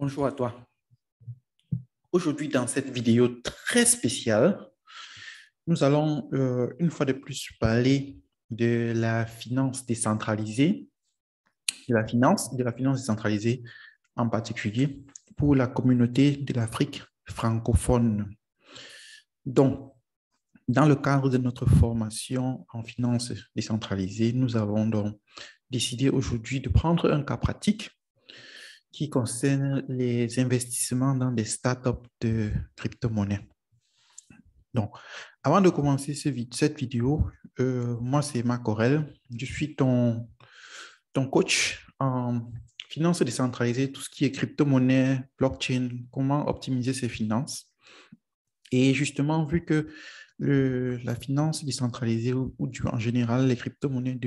Bonjour à toi. Aujourd'hui, dans cette vidéo très spéciale, nous allons une fois de plus parler de la finance décentralisée, de la finance décentralisée en particulier pour la communauté de l'Afrique francophone. Donc, dans le cadre de notre formation en finance décentralisée, nous avons donc décidé aujourd'hui de prendre un cas pratique qui concerne les investissements dans des startups de crypto-monnaies. Donc, avant de commencer cette vidéo, moi, c'est Marc Aurel. Je suis ton coach en finance décentralisée, tout ce qui est crypto-monnaie, blockchain, comment optimiser ses finances. Et justement, vu que la finance décentralisée en général, les crypto-monnaies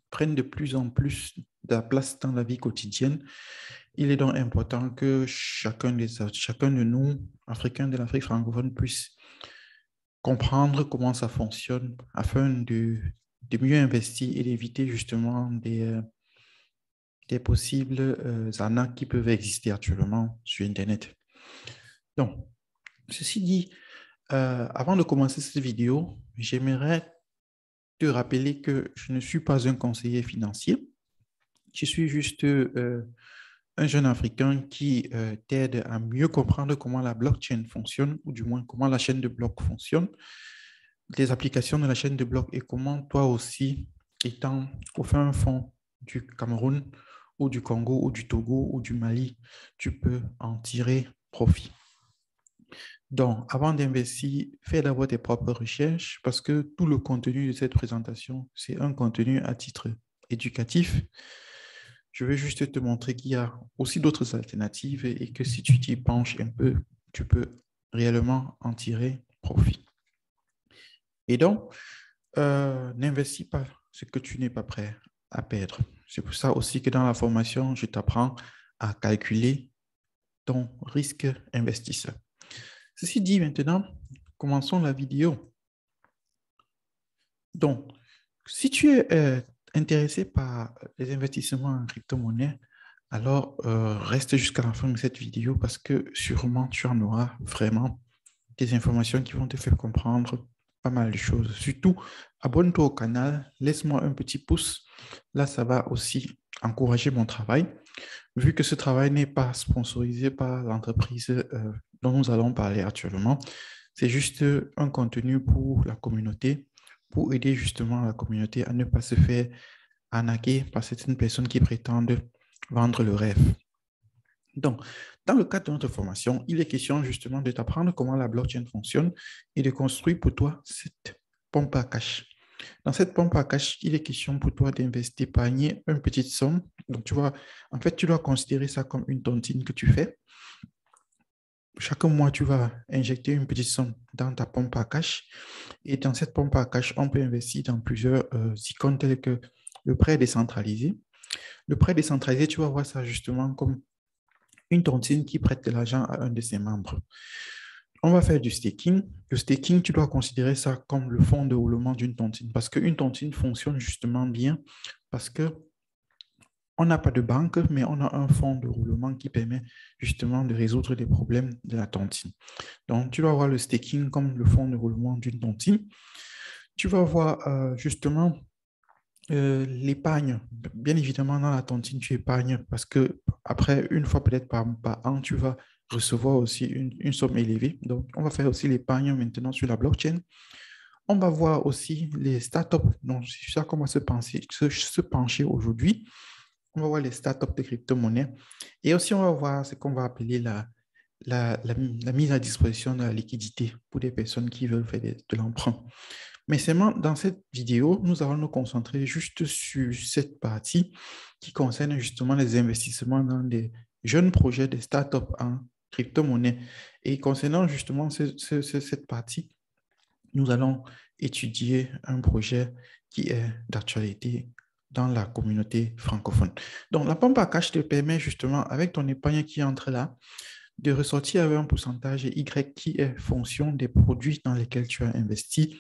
prennent de plus en plus de la place dans la vie quotidienne, il est donc important que chacun de nous, Africains de l'Afrique francophone, puisse comprendre comment ça fonctionne afin de mieux investir et d'éviter justement des possibles arnaques qui peuvent exister actuellement sur Internet. Donc, ceci dit, avant de commencer cette vidéo, j'aimerais te rappeler que je ne suis pas un conseiller financier. Je suis juste un jeune Africain qui t'aide à mieux comprendre comment la blockchain fonctionne, ou du moins comment la chaîne de blocs fonctionne, les applications de la chaîne de blocs et comment toi aussi, étant au fin fond du Cameroun ou du Congo ou du Togo ou du Mali, tu peux en tirer profit. Donc, avant d'investir, fais d'abord tes propres recherches parce que tout le contenu de cette présentation, c'est un contenu à titre éducatif. Je vais juste te montrer qu'il y a aussi d'autres alternatives et que si tu t'y penches un peu, tu peux réellement en tirer profit. Et donc, n'investis pas ce que tu n'es pas prêt à perdre. C'est pour ça aussi que dans la formation, je t'apprends à calculer ton risque investisseur. Ceci dit, maintenant, commençons la vidéo. Donc, si tu es intéressé par les investissements en crypto-monnaie, alors reste jusqu'à la fin de cette vidéo parce que sûrement tu en auras vraiment des informations qui vont te faire comprendre pas mal de choses. Surtout, abonne-toi au canal, laisse-moi un petit pouce. Là, ça va aussi encourager mon travail. Vu que ce travail n'est pas sponsorisé par l'entreprise dont nous allons parler actuellement, c'est juste un contenu pour la communauté, pour aider justement la communauté à ne pas se faire arnaquer par certaines personnes qui prétendent vendre le rêve. Donc, dans le cadre de notre formation, il est question justement de t'apprendre comment la blockchain fonctionne et de construire pour toi cette pompe à cash. Dans cette pompe à cash, il est question pour toi d'investir, d'épargner une petite somme. Donc, tu vois, en fait, tu dois considérer ça comme une tontine que tu fais. Chaque mois, tu vas injecter une petite somme dans ta pompe à cash. Et dans cette pompe à cash, on peut investir dans plusieurs icônes telles que le prêt décentralisé. Le prêt décentralisé, tu vas voir ça justement comme une tontine qui prête de l'argent à un de ses membres. On va faire du staking. Le staking, tu dois considérer ça comme le fonds de roulement d'une tontine parce qu'une tontine fonctionne justement bien parce que on n'a pas de banque, mais on a un fonds de roulement qui permet justement de résoudre les problèmes de la tontine. Donc, tu vas voir le staking comme le fonds de roulement d'une tontine. Tu vas voir justement l'épargne. Bien évidemment, dans la tontine, tu épargnes parce que après, une fois peut-être par an, tu vas recevoir aussi une somme élevée. Donc, on va faire aussi l'épargne maintenant sur la blockchain. On va voir aussi les startups. Donc, c'est ça qu'on va se pencher aujourd'hui. On va voir les startups de crypto-monnaie. Et aussi, on va voir ce qu'on va appeler la mise à disposition de la liquidité pour des personnes qui veulent faire de l'emprunt. Mais seulement dans cette vidéo, nous allons nous concentrer juste sur cette partie qui concerne justement les investissements dans des jeunes projets, des startups en crypto-monnaie. Et concernant justement cette partie, nous allons étudier un projet qui est d'actualité dans la communauté francophone. Donc, la pompe à cash te permet justement, avec ton épargne qui entre là, de ressortir avec un pourcentage Y qui est fonction des produits dans lesquels tu as investi.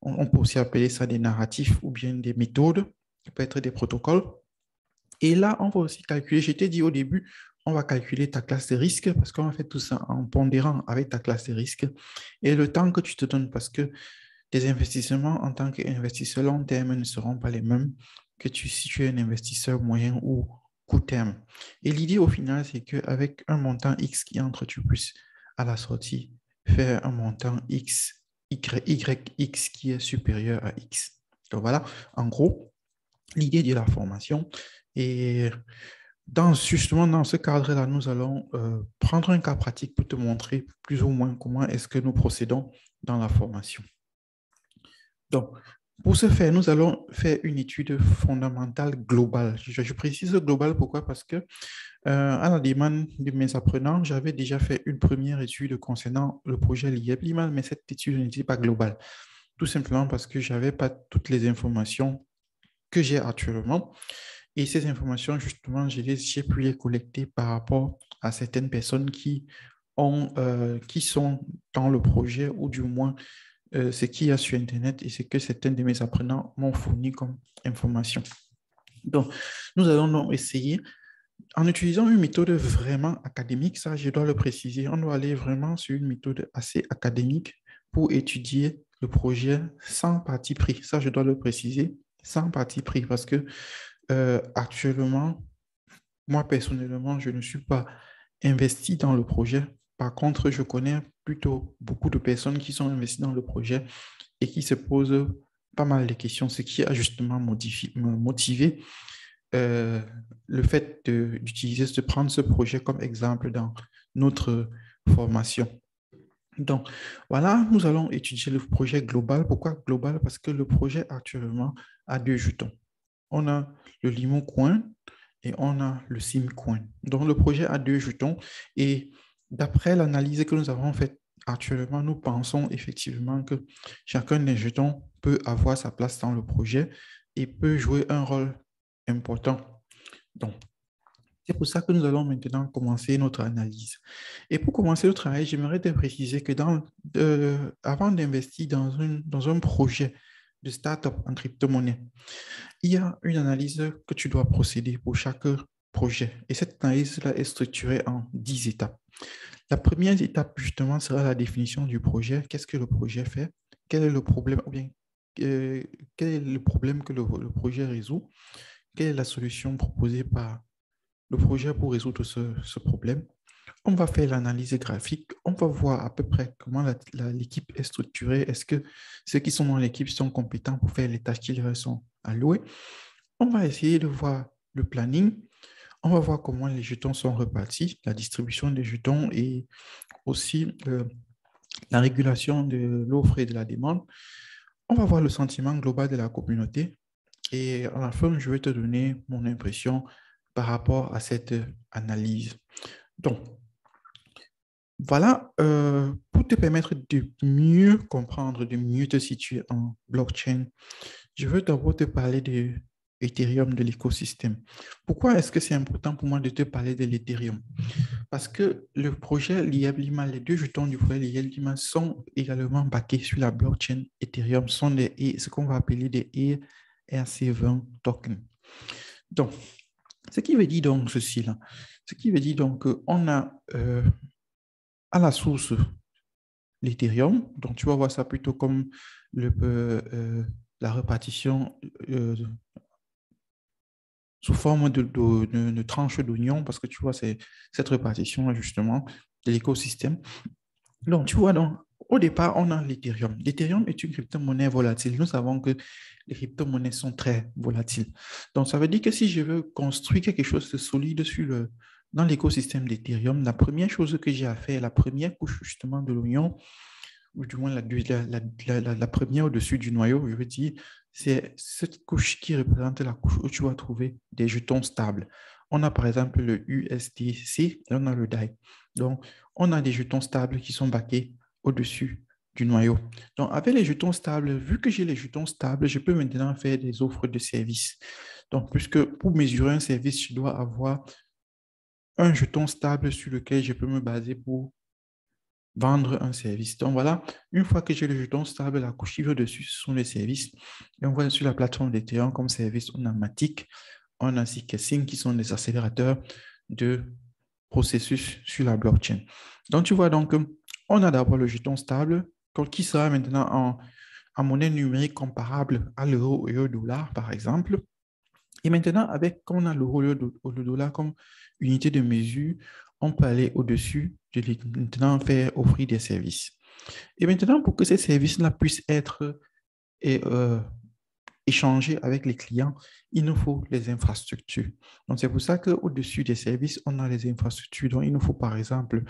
On peut aussi appeler ça des narratifs ou bien des méthodes, ça peut être des protocoles. Et là, on va aussi calculer, je t'ai dit au début, on va calculer ta classe de risque parce qu'on va faire tout ça en pondérant avec ta classe de risque et le temps que tu te donnes parce que tes investissements en tant qu'investisseur long terme ne seront pas les mêmes que si tu es un investisseur moyen ou court terme. Et l'idée au final, c'est qu'avec un montant X qui entre, tu puisses à la sortie faire un montant X, YX qui est supérieur à X. Donc voilà, en gros, l'idée de la formation. Et justement, dans ce cadre-là, nous allons prendre un cas pratique pour te montrer plus ou moins comment est-ce que nous procédons dans la formation. Donc, pour ce faire, nous allons faire une étude fondamentale globale. Je précise globale, pourquoi? Parce que à la demande de mes apprenants, j'avais déjà fait une première étude concernant le projet LIEP-Limal, mais cette étude n'était pas globale. Tout simplement parce que je n'avais pas toutes les informations que j'ai actuellement. Et ces informations, justement, j'ai pu les collecter par rapport à certaines personnes qui sont dans le projet, ou du moins ce qu'il y a sur Internet et ce que certains de mes apprenants m'ont fourni comme information. Donc, nous allons donc essayer, en utilisant une méthode vraiment académique, ça je dois le préciser, on doit aller vraiment sur une méthode assez académique pour étudier le projet sans parti pris. Ça je dois le préciser, sans parti pris, parce que actuellement, moi personnellement, je ne suis pas investi dans le projet. Par contre, je connais plutôt beaucoup de personnes qui sont investies dans le projet et qui se posent pas mal de questions, ce qui a justement motivé euh, le fait de prendre ce projet comme exemple dans notre formation. Donc, voilà, nous allons étudier le projet global. Pourquoi global? Parce que le projet actuellement a deux jetons. On a le Limon Coin et on a le Sim Coin. Donc, le projet a deux jetons et d'après l'analyse que nous avons faite actuellement, nous pensons effectivement que chacun des jetons peut avoir sa place dans le projet et peut jouer un rôle important. Donc, c'est pour ça que nous allons maintenant commencer notre analyse. Et pour commencer le travail, j'aimerais te préciser que avant d'investir dans un projet de start-up en crypto-monnaie, il y a une analyse que tu dois procéder pour chaque projet. Et cette analyse-là est structurée en 10 étapes. La première étape, justement, sera la définition du projet. Qu'est-ce que le projet fait? Quel est le problème, ou bien euh, quel est le problème que le projet résout? Quelle est la solution proposée par le projet pour résoudre ce problème? On va faire l'analyse graphique. On va voir à peu près comment l'équipe est structurée. Est-ce que ceux qui sont dans l'équipe sont compétents pour faire les tâches qui leur sont allouées? On va essayer de voir le planning. On va voir comment les jetons sont repartis, la distribution des jetons et aussi la régulation de l'offre et de la demande. On va voir le sentiment global de la communauté. Et à la fin, je vais te donner mon impression par rapport à cette analyse. Donc, voilà, pour te permettre de mieux comprendre, de mieux te situer en blockchain, je veux d'abord te parler de Ethereum, de l'écosystème. Pourquoi est-ce que c'est important pour moi de te parler de l'Ethereum? Parce que le projet Liablima, les deux jetons du projet Liablima sont également backés sur la blockchain Ethereum, sont ce qu'on va appeler des ERC20 tokens. Donc, ce qui veut dire donc ceci là, ce qui veut dire donc qu'on a à la source l'Ethereum. Donc, tu vas voir ça plutôt comme la répartition sous forme de tranches d'oignon, parce que tu vois, c'est cette répartition justement de l'écosystème. Donc, tu vois, donc, au départ, on a l'Ethereum. L'Ethereum est une crypto-monnaie volatile. Nous savons que les crypto-monnaies sont très volatiles. Donc, ça veut dire que si je veux construire quelque chose de solide dans l'écosystème d'Ethereum, la première chose que j'ai à faire, la première couche justement de l'oignon, ou du moins la première au-dessus du noyau, je veux dire, c'est cette couche qui représente la couche où tu vas trouver des jetons stables. On a par exemple le USDC et on a le DAI. Donc, on a des jetons stables qui sont backés au-dessus du noyau. Donc, avec les jetons stables, vu que j'ai les jetons stables, je peux maintenant faire des offres de services. Donc, puisque pour mesurer un service, je dois avoir un jeton stable sur lequel je peux me baser pour vendre un service. Donc voilà, une fois que j'ai le jeton stable, la couche qui va dessus, ce sont les services. Et on voit sur la plateforme d'Ethereum comme service, on a Matic, on a Zcash qui sont des accélérateurs de processus sur la blockchain. Donc, tu vois, donc, on a d'abord le jeton stable qui sera maintenant en monnaie numérique comparable à l'euro et au dollar, par exemple. Et maintenant, avec qu'on a l'euro et le dollar comme unité de mesure, on peut aller au-dessus de maintenant faire offrir des services. Et maintenant, pour que ces services-là puissent être et, échanger avec les clients, il nous faut les infrastructures. Donc, c'est pour ça qu'au-dessus des services, on a les infrastructures. Donc, il nous faut, par exemple,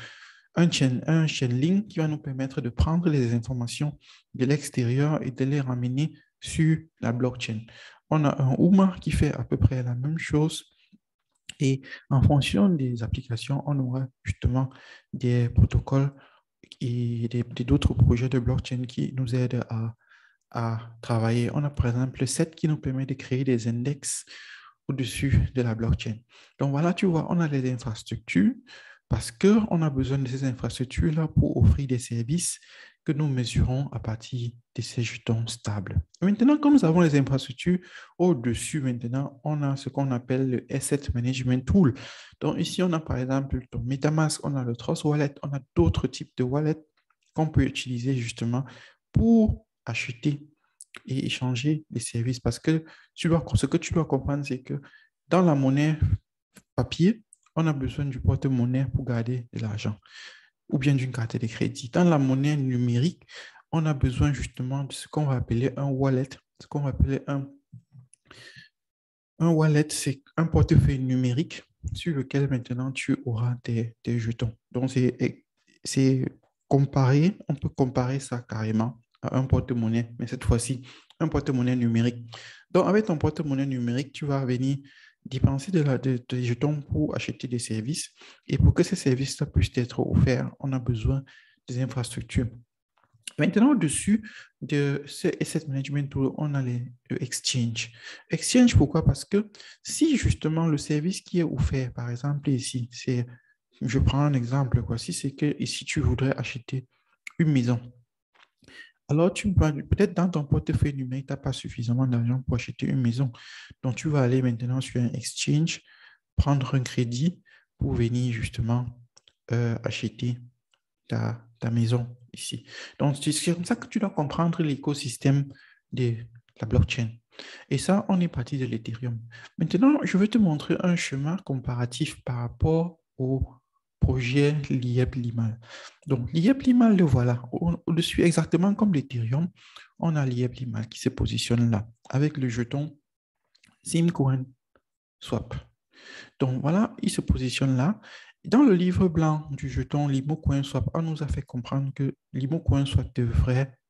un chain link qui va nous permettre de prendre les informations de l'extérieur et de les ramener sur la blockchain. On a un UMA qui fait à peu près la même chose. Et en fonction des applications, on aura justement des protocoles et d'autres projets de blockchain qui nous aident à travailler. On a par exemple le set qui nous permet de créer des index au-dessus de la blockchain. Donc voilà, tu vois, on a les infrastructures parce qu'on a besoin de ces infrastructures-là pour offrir des services que nous mesurons à partir de ces jetons stables. Maintenant, comme nous avons les infrastructures, au-dessus, maintenant, on a ce qu'on appelle le Asset Management Tool. Donc ici, on a par exemple ton MetaMask, on a le Trust Wallet, on a d'autres types de wallets qu'on peut utiliser justement pour acheter et échanger les services. Parce que ce que tu dois comprendre, c'est que dans la monnaie papier, on a besoin du porte-monnaie pour garder de l'argent ou bien d'une carte de crédit. Dans la monnaie numérique, on a besoin justement de ce qu'on va appeler un wallet. Ce qu'on va appeler un wallet, c'est un portefeuille numérique sur lequel maintenant tu auras tes jetons. Donc, c'est comparé, on peut comparer ça carrément à un porte-monnaie, mais cette fois-ci, un porte-monnaie numérique. Donc, avec ton porte-monnaie numérique, tu vas venir dépenser des jetons pour acheter des services. Et pour que ces services-là puissent être offerts, on a besoin des infrastructures. Maintenant, au-dessus de ce asset management tool, on a le exchange. Exchange, pourquoi? Parce que si justement le service qui est offert, par exemple ici, je prends un exemple, quoi, si c'est que ici tu voudrais acheter une maison, alors tu peux peut-être dans ton portefeuille numérique, tu n'as pas suffisamment d'argent pour acheter une maison. Donc tu vas aller maintenant sur un exchange, prendre un crédit pour venir justement acheter ta maison ici. Donc, c'est comme ça que tu dois comprendre l'écosystème de la blockchain. Et ça, on est parti de l'Ethereum. Maintenant, je vais te montrer un schéma comparatif par rapport au projet l'IEP Limal. Donc, l'IEP Limal, le voilà. Au-dessus, exactement comme l'Ethereum, on a l'IEP Limal qui se positionne là, avec le jeton Simcoin Swap. Donc voilà, il se positionne là. Dans le livre blanc du jeton Limo Coin Swap, on nous a fait comprendre que Limo Coin Swap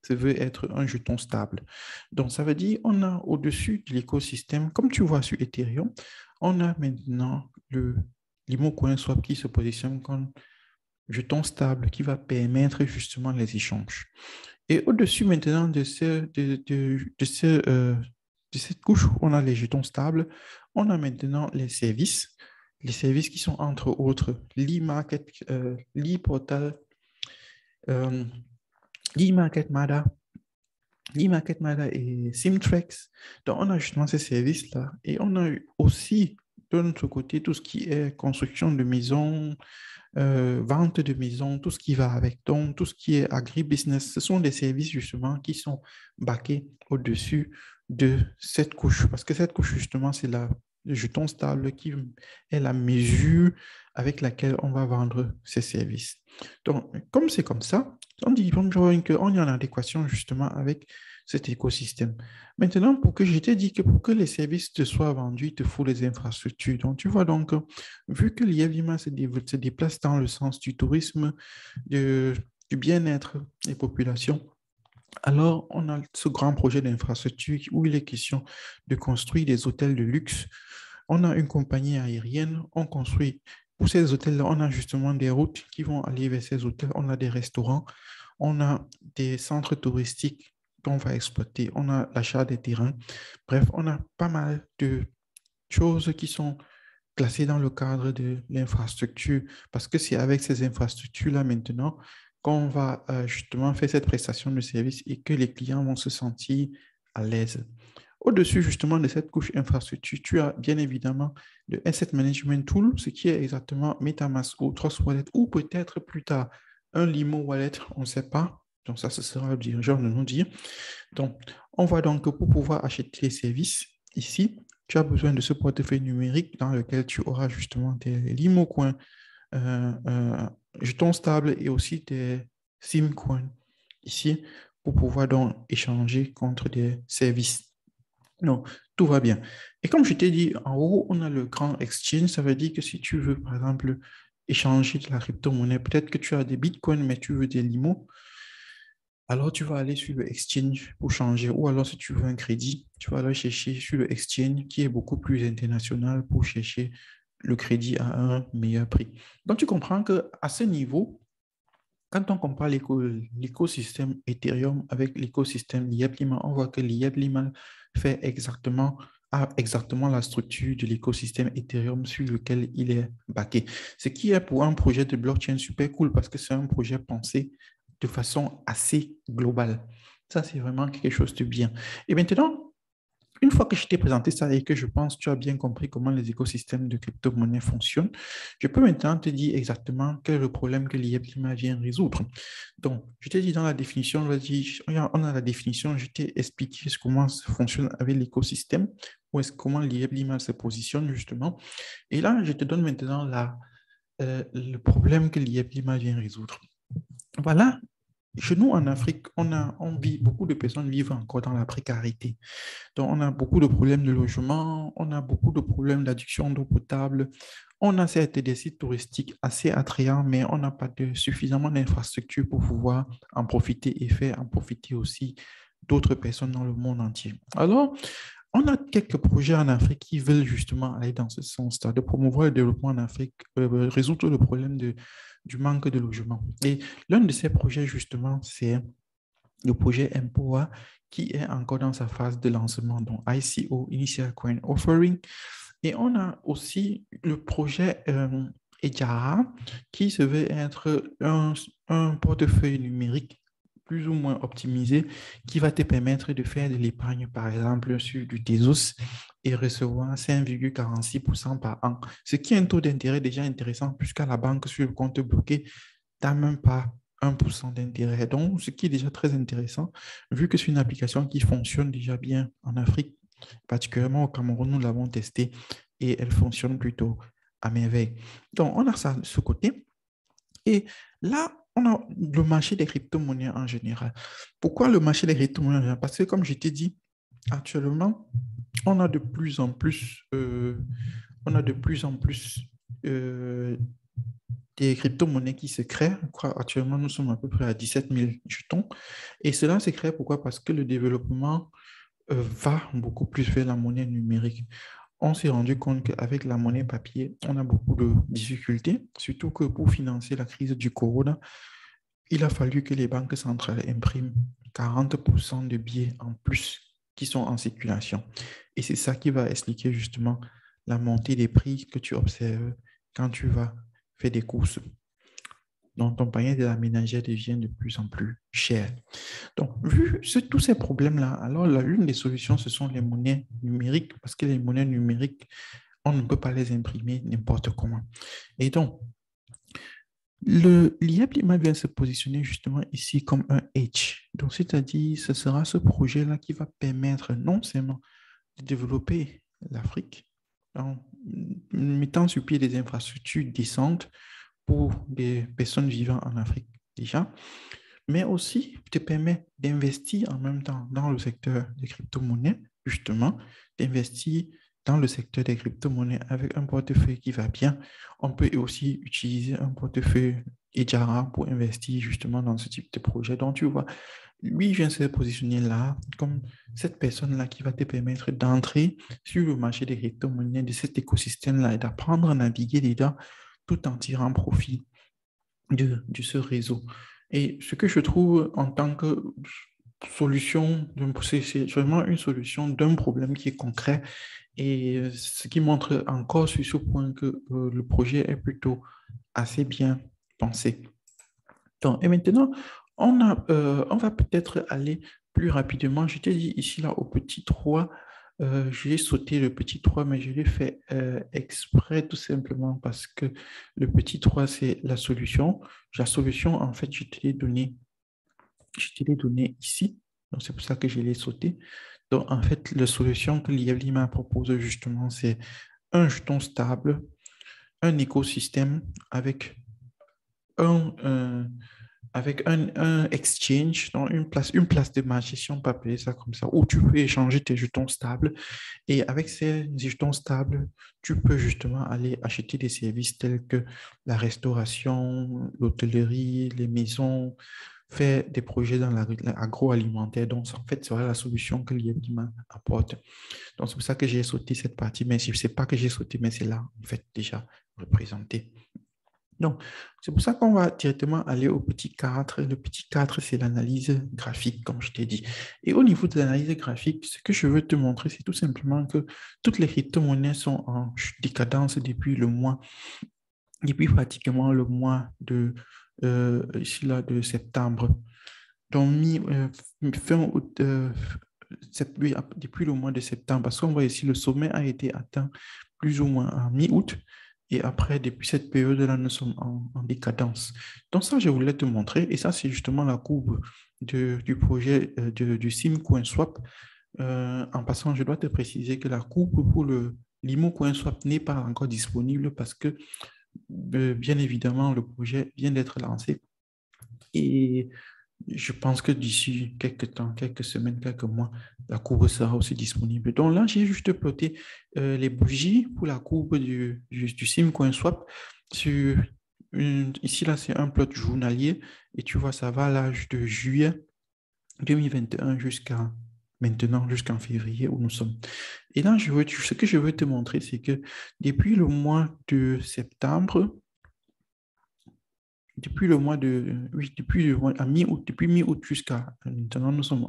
ça veut être un jeton stable. Donc ça veut dire on a au-dessus de l'écosystème, comme tu vois sur Ethereum, on a maintenant le Limo Coin Swap qui se positionne comme jeton stable qui va permettre justement les échanges. Et au-dessus maintenant de cette couche où on a les jetons stables, on a maintenant les services. Les services qui sont entre autres l'e-market, l'e-portal, euh, l'e-market Mada, l'e-market Mada et Simtrex. Donc, on a justement ces services-là. Et on a aussi, de notre côté, tout ce qui est construction de maisons, vente de maisons, tout ce qui va avec, donc tout ce qui est agribusiness, ce sont des services justement qui sont backés au-dessus de cette couche. Parce que cette couche, justement, c'est le jeton stable qui est la mesure avec laquelle on va vendre ces services. Donc, comme c'est comme ça, on dit qu'on est en adéquation justement avec cet écosystème. Maintenant, je t'ai dit que pour que les services te soient vendus, il te faut les infrastructures. Donc, tu vois, donc, vu que l'IAVIMA se déplace dans le sens du tourisme, du bien-être des populations, alors on a ce grand projet d'infrastructure où il est question de construire des hôtels de luxe. On a une compagnie aérienne, on construit. Pour ces hôtels-là, on a justement des routes qui vont aller vers ces hôtels. On a des restaurants, on a des centres touristiques qu'on va exploiter, on a l'achat des terrains. Bref, on a pas mal de choses qui sont classées dans le cadre de l'infrastructure, parce que c'est avec ces infrastructures-là maintenant qu'on va justement faire cette prestation de service et que les clients vont se sentir à l'aise. Au-dessus justement de cette couche infrastructure, tu as bien évidemment le Asset Management Tool, ce qui est exactement MetaMask ou Trust Wallet, ou peut-être plus tard un Limo Wallet, on ne sait pas. Donc ça, ce sera le dirigeant de nous dire. Donc, on voit donc que pour pouvoir acheter les services ici, tu as besoin de ce portefeuille numérique dans lequel tu auras justement des Limo Coins, jetons stables et aussi des SIM Coins ici pour pouvoir donc échanger contre des services. Donc, tout va bien. Et comme je t'ai dit, en haut, on a le grand exchange. Ça veut dire que si tu veux, par exemple, échanger de la crypto-monnaie, peut-être que tu as des bitcoins, mais tu veux des limos, alors tu vas aller sur le exchange pour changer. Ou alors, si tu veux un crédit, tu vas aller chercher sur le exchange qui est beaucoup plus international pour chercher le crédit à un meilleur prix. Donc, tu comprends qu'à ce niveau, quand on compare l'écosystème Ethereum avec l'écosystème Lima, on voit que Lima fait a exactement la structure de l'écosystème Ethereum sur lequel il est backé. Ce qui est pour un projet de blockchain super cool parce que c'est un projet pensé de façon assez globale. Ça, c'est vraiment quelque chose de bien. Et maintenant, une fois que je t'ai présenté ça et que je pense que tu as bien compris comment les écosystèmes de crypto-monnaies fonctionnent, je peux maintenant te dire exactement quel est le problème que l'IEPLIMA vient résoudre. Donc, je t'ai dit dans la définition, on a la définition, je t'ai expliqué comment ça fonctionne avec l'écosystème, comment l'IEPLIMA se positionne justement. Et là, je te donne maintenant le problème que l'IEPLIMA vient résoudre. Voilà. Chez nous, en Afrique, beaucoup de personnes vivent encore dans la précarité. Donc, on a beaucoup de problèmes de logement, on a beaucoup de problèmes d'adduction d'eau potable. On a certes des sites touristiques assez attrayants, mais on n'a pas suffisamment d'infrastructures pour pouvoir en profiter et faire en profiter aussi d'autres personnes dans le monde entier. Alors, on a quelques projets en Afrique qui veulent justement aller dans ce sens-là, de promouvoir le développement en Afrique, résoudre le problème du manque de logement. Et l'un de ces projets, justement, c'est le projet Empoa qui est encore dans sa phase de lancement, donc ICO, Initial Coin Offering. Et on a aussi le projet Ejara qui se veut être un portefeuille numérique plus ou moins optimisé qui va te permettre de faire de l'épargne, par exemple, sur du Tezos et recevoir 5,46% par an, ce qui est un taux d'intérêt déjà intéressant puisqu'à la banque, sur le compte bloqué, tu n'as même pas 1% d'intérêt. Donc, ce qui est déjà très intéressant, vu que c'est une application qui fonctionne déjà bien en Afrique, particulièrement au Cameroun, nous l'avons testée et elle fonctionne plutôt à merveille. Donc, on a ça de ce côté. Et là, on a le marché des crypto-monnaies en général. Pourquoi le marché des crypto-monnaies en général? Parce que, comme je t'ai dit, actuellement, on a de plus en plus, euh, des crypto-monnaies qui se créent. Actuellement, nous sommes à peu près à 17 000 jetons. Et cela se crée pourquoi? Parce que le développement va beaucoup plus vers la monnaie numérique. On s'est rendu compte qu'avec la monnaie papier, on a beaucoup de difficultés, surtout que pour financer la crise du corona, il a fallu que les banques centrales impriment 40% de billets en plus qui sont en circulation. Et c'est ça qui va expliquer justement la montée des prix que tu observes quand tu vas faire des courses. Donc, ton panier de la ménagère devient de plus en plus cher. Donc, vu tous ces problèmes-là, alors l'une des solutions, ce sont les monnaies numériques, parce que les monnaies numériques, on ne peut pas les imprimer n'importe comment. Et donc, l'IA vient se positionner justement ici comme un edge. Donc, c'est-à-dire, ce sera ce projet-là qui va permettre non seulement de développer l'Afrique en mettant sur pied des infrastructures décentes pour des personnes vivant en Afrique déjà, mais aussi te permet d'investir en même temps dans le secteur des crypto-monnaies, justement, d'investir dans le secteur des crypto-monnaies avec un portefeuille qui va bien. On peut aussi utiliser un portefeuille Ejara pour investir justement dans ce type de projet. Donc, tu vois, lui vient se positionner là comme cette personne-là qui va te permettre d'entrer sur le marché des crypto-monnaies, de cet écosystème-là et d'apprendre à naviguer dedans tout en tirant profit de ce réseau. Et ce que je trouve en tant que solution, c'est vraiment une solution d'un problème qui est concret et ce qui montre encore sur ce point que le projet est plutôt assez bien pensé. Donc, et maintenant, on va peut-être aller plus rapidement. Je t'ai dit ici, là, au petit 3, J'ai sauté le petit 3, mais je l'ai fait exprès tout simplement parce que le petit 3 c'est la solution. La solution, en fait, je te l'ai donné ici. Donc, c'est pour ça que je l'ai sauté. Donc, en fait, la solution que l'IA propose justement, c'est un jeton stable, un écosystème un, euh, avec un exchange, donc une place de marché, si on peut appeler ça comme ça, où tu peux échanger tes jetons stables. Et avec ces jetons stables, tu peux justement aller acheter des services tels que la restauration, l'hôtellerie, les maisons, faire des projets dans l'agroalimentaire. Donc, en fait, c'est voilà la solution que l'IA apporte. Donc, c'est pour ça que j'ai sauté cette partie, mais je ne sais pas que j'ai sauté, mais c'est là, en fait, déjà représenté. Donc, c'est pour ça qu'on va directement aller au petit 4. Le petit 4, c'est l'analyse graphique, comme je t'ai dit. Et au niveau de l'analyse graphique, ce que je veux te montrer, c'est tout simplement que toutes les crypto-monnaies sont en décadence depuis pratiquement le mois ici là, de septembre. Donc, fin août, oui, depuis le mois de septembre, parce qu'on voit ici, le sommet a été atteint plus ou moins en mi-août. Et après, depuis cette période-là, nous sommes en décadence. Donc ça, je voulais te montrer. Et ça, c'est justement la courbe du projet du SimCoinSwap. En passant, je dois te préciser que la courbe pour le Limo CoinSwap n'est pas encore disponible parce que, bien évidemment, le projet vient d'être lancé. Et je pense que d'ici quelques temps, quelques semaines, quelques mois, la courbe sera aussi disponible. Donc là, j'ai juste ploté les bougies pour la courbe du SimCoinSwap. Ici, là, c'est un plot journalier. Et tu vois, ça va à l'âge de juillet 2021 jusqu'à maintenant, jusqu'en février où nous sommes. Et là, ce que je veux te montrer, c'est que depuis le mois de septembre, depuis le mois, à mi-août, depuis mi-août jusqu'à maintenant, nous sommes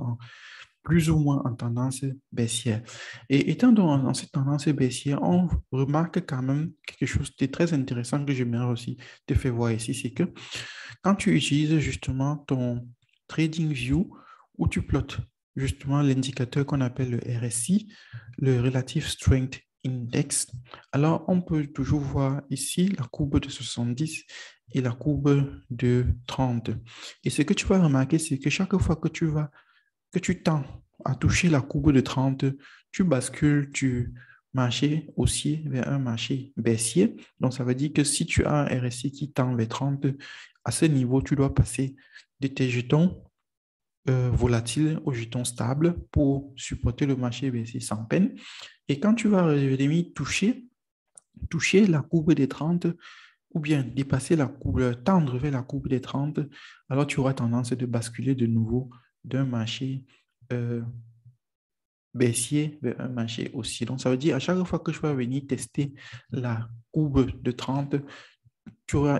plus ou moins en tendance baissière. Et étant dans cette tendance baissière, on remarque quand même quelque chose de très intéressant que j'aimerais aussi te faire voir ici, c'est que quand tu utilises justement ton TradingView, où tu plottes justement l'indicateur qu'on appelle le RSI, le Relative Strength Index, alors on peut toujours voir ici la courbe de 70 et la courbe de 30. Et ce que tu vas remarquer, c'est que chaque fois que tu tends à toucher la courbe de 30, tu bascules du marché haussier vers un marché baissier. Donc, ça veut dire que si tu as un RSI qui tend vers 30, à ce niveau, tu dois passer de tes jetons volatiles aux jetons stables pour supporter le marché baissier sans peine. Et quand tu vas revenir toucher la courbe des 30, ou bien dépasser la courbe, tendre vers la courbe des 30, alors tu auras tendance de basculer de nouveau d'un marché euh, baissier vers un marché haussier. Donc, ça veut dire à chaque fois que je vais venir tester la courbe de 30,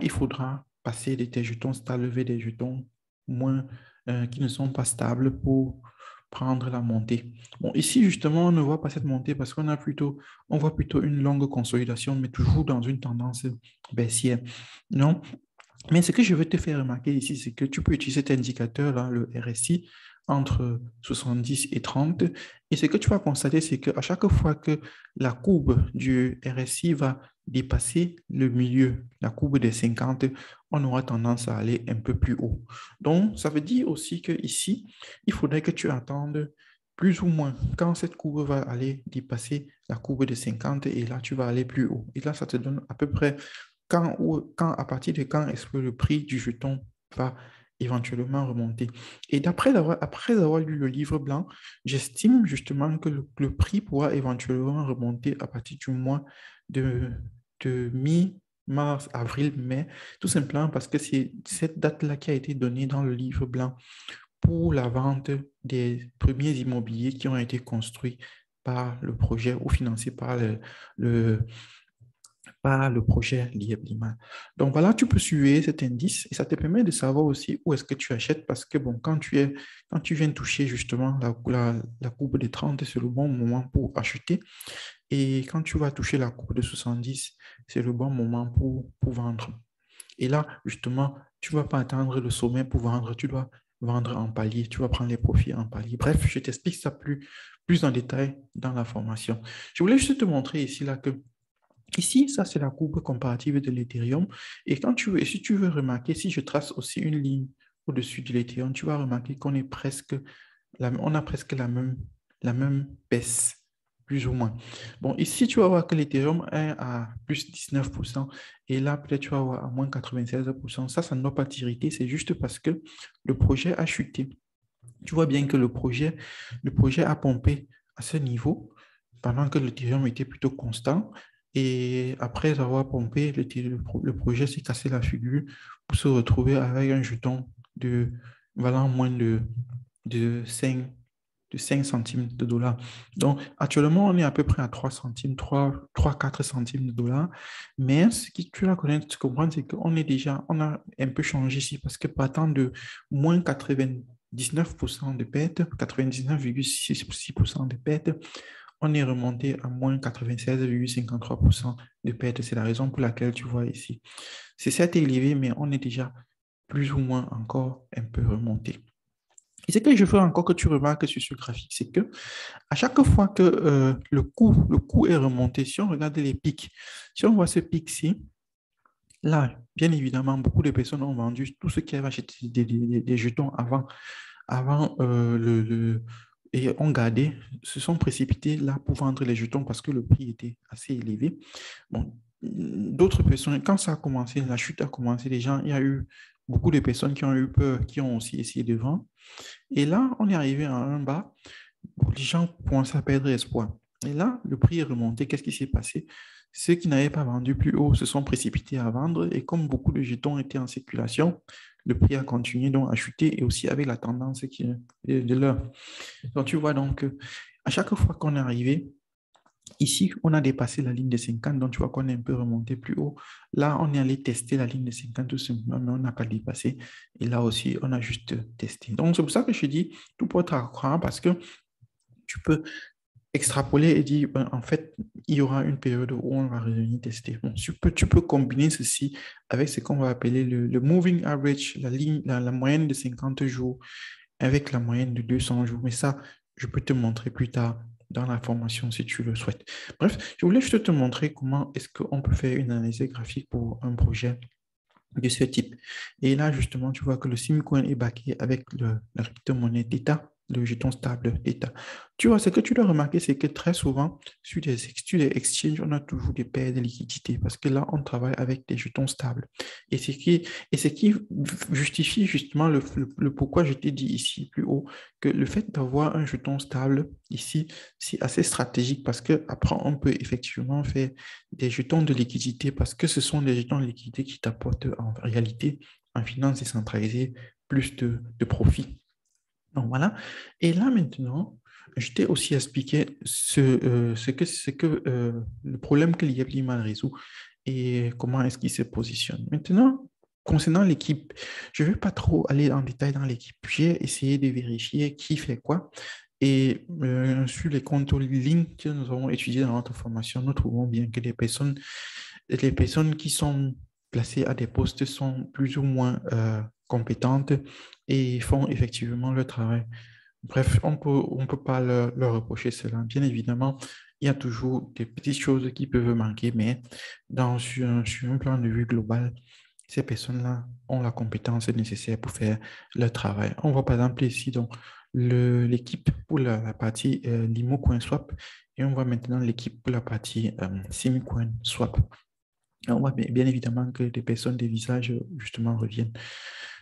il faudra passer de tes jetons stables vers des jetons qui ne sont pas stables pour prendre la montée. Bon, ici, justement, on ne voit pas cette montée parce on voit plutôt une longue consolidation, mais toujours dans une tendance baissière. Non? Mais ce que je veux te faire remarquer ici, c'est que tu peux utiliser cet indicateur-là, le RSI, entre 70 et 30. Et ce que tu vas constater, c'est qu'à chaque fois que la courbe du RSI va dépasser le milieu, la courbe des 50, on aura tendance à aller un peu plus haut. Donc, ça veut dire aussi qu'ici, il faudrait que tu attendes plus ou moins quand cette courbe va aller dépasser la courbe des 50 et là, tu vas aller plus haut. Et là, ça te donne à peu près à partir de quand est-ce que le prix du jeton va éventuellement remonter. Et après avoir lu le livre blanc, j'estime justement que le prix pourra éventuellement remonter à partir du mois de, de mi-mars, avril, mai, tout simplement parce que c'est cette date-là qui a été donnée dans le livre blanc pour la vente des premiers immobiliers qui ont été construits par le projet ou financés par le le projet Librement. Donc voilà, tu peux suivre cet indice et ça te permet de savoir aussi où est-ce que tu achètes parce que bon, quand tu viens toucher justement la courbe de 30, c'est le bon moment pour acheter et quand tu vas toucher la courbe de 70, c'est le bon moment pour vendre. Et là, justement, tu ne vas pas attendre le sommet pour vendre, tu dois vendre en palier, tu vas prendre les profits en palier. Bref, je t'explique ça plus en détail dans la formation. Je voulais juste te montrer ici là que ici, ça c'est la courbe comparative de l'Ethereum. Et si tu veux remarquer, si je trace aussi une ligne au-dessus de l'Ethereum, tu vas remarquer qu'on est presque on a presque la même baisse, plus ou moins. Bon, ici, tu vas voir que l'Ethereum est à plus 19% et là, peut-être tu vas voir à moins 96%. Ça ne doit pas t'irriter, c'est juste parce que le projet a chuté. Tu vois bien que le projet a pompé à ce niveau pendant que l'Ethereum était plutôt constant. Et après avoir pompé, le projet s'est cassé la figure pour se retrouver avec un jeton valant moins de 5 de 5 centimes de dollars. Donc, actuellement, on est à peu près à 3 centimes, 4 centimes de dollars. Mais ce que tu dois connaître, tu comprends, c'est on a un peu changé ici parce que partant de moins 99% de pertes, 99,6% de pertes, on est remonté à moins 96,53% de pertes. C'est la raison pour laquelle tu vois ici. C'est certes élevé, mais on est déjà plus ou moins encore un peu remonté. Et ce que je veux encore que tu remarques sur ce graphique, c'est que à chaque fois que le coût est remonté, si on regarde les pics, si on voit ce pic-ci, là, bien évidemment, beaucoup de personnes ont vendu tout ce qui avait acheté des jetons avant et ont gardé, se sont précipités là pour vendre les jetons parce que le prix était assez élevé. Bon, d'autres personnes, quand ça a commencé, la chute a commencé, il y a eu beaucoup de personnes qui ont eu peur, qui ont aussi essayé de vendre. Et là, on est arrivé à un bas où les gens commençaient à perdre espoir. Et là, le prix est remonté. Qu'est-ce qui s'est passé? Ceux qui n'avaient pas vendu plus haut se sont précipités à vendre. Et comme beaucoup de jetons étaient en circulation, le prix a continué donc à chuter et aussi avec la tendance qui est de l'heure. Donc, tu vois donc, à chaque fois qu'on est arrivé, ici, on a dépassé la ligne de 50, donc tu vois qu'on est un peu remonté plus haut. Là, on est allé tester la ligne de 50 tout simplement, mais on n'a pas dépassé. Et là aussi, on a juste testé. Donc, c'est pour ça que je dis, tout peut être à croire parce que tu peux extrapoler et dire, ben, en fait, il y aura une période où on va revenir tester. Bon, tu peux combiner ceci avec ce qu'on va appeler le moving average, la moyenne de 50 jours avec la moyenne de 200 jours. Mais ça, je peux te montrer plus tard dans la formation si tu le souhaites. Bref, je voulais juste te montrer comment est-ce qu'on peut faire une analyse graphique pour un projet de ce type. Et là, justement, tu vois que le Simcoin est backé avec la crypto-monnaie d'État, le jeton stable d'État. Tu vois, ce que tu dois remarquer, c'est que très souvent, sur les exchanges, on a toujours des paires de liquidités parce que là, on travaille avec des jetons stables. Et ce qui justifie justement le pourquoi je t'ai dit ici plus haut, que le fait d'avoir un jeton stable ici, c'est assez stratégique parce que après, on peut effectivement faire des jetons de liquidité parce que ce sont des jetons de liquidité qui t'apportent en réalité, en finance décentralisée, plus de profit. Donc voilà. Et là maintenant, je t'ai aussi expliqué le problème que l'IA mal résout et comment est-ce qu'il se positionne. Maintenant, concernant l'équipe, je ne vais pas trop aller en détail dans l'équipe. J'ai essayé de vérifier qui fait quoi. Et sur les contrôles lignes que nous avons étudiés dans notre formation, nous trouvons bien que les personnes qui sont placées à des postes sont plus ou moins compétentes et font effectivement le travail. Bref, on peut pas leur reprocher cela. Bien évidemment, il y a toujours des petites choses qui peuvent manquer, mais sur un plan de vue global, ces personnes-là ont la compétence nécessaire pour faire leur travail. On voit par exemple ici donc, l'équipe pour la partie Limo Coin Swap et on voit maintenant l'équipe pour la partie Simi Coin Swap. On voit bien évidemment que des personnes, des visages justement reviennent.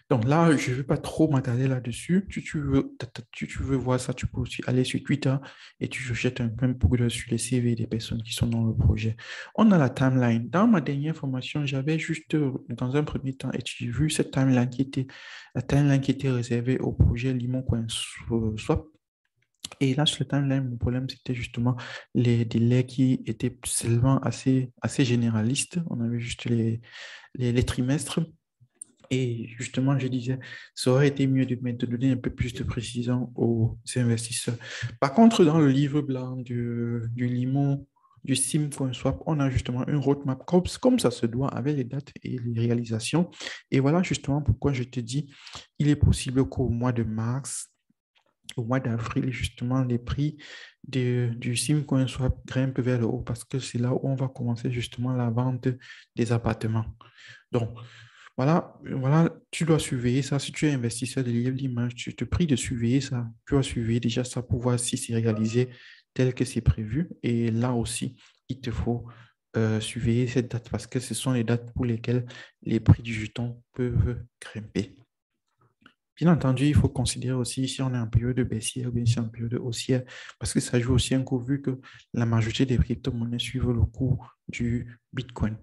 Donc là, je ne vais pas trop m'attarder là-dessus. Si tu veux voir ça, tu peux aussi aller sur Twitter et tu jettes un coup d'œil sur les CV des personnes qui sont dans le projet. On a la timeline. Dans ma dernière formation, j'avais juste, dans un premier temps, vu cette timeline la timeline qui était réservée au projet Limon Coin Swap. Et là, sur le timeline, mon problème, c'était justement les délais qui étaient seulement assez généralistes. On avait juste les trimestres. Et justement, je disais, ça aurait été mieux de donner un peu plus de précision aux investisseurs. Par contre, dans le livre blanc du Limon, du SIM.swap, on a justement une roadmap comme ça se doit avec les dates et les réalisations. Et voilà justement pourquoi je te dis, il est possible qu'au mois de mars, au mois d'avril, justement, les prix du SIM.swap grimpent vers le haut parce que c'est là où on va commencer justement la vente des appartements. Donc, voilà, tu dois surveiller ça. Si tu es investisseur de l'image, je te prie de surveiller ça. Tu dois surveiller déjà ça pour voir si c'est réalisé tel que c'est prévu. Et là aussi, il te faut surveiller cette date parce que ce sont les dates pour lesquelles les prix du jeton peuvent grimper. Bien entendu, il faut considérer aussi si on est en période baissière ou bien si on est en période haussière, parce que ça joue aussi un coup vu que la majorité des crypto-monnaies suivent le cours du Bitcoin.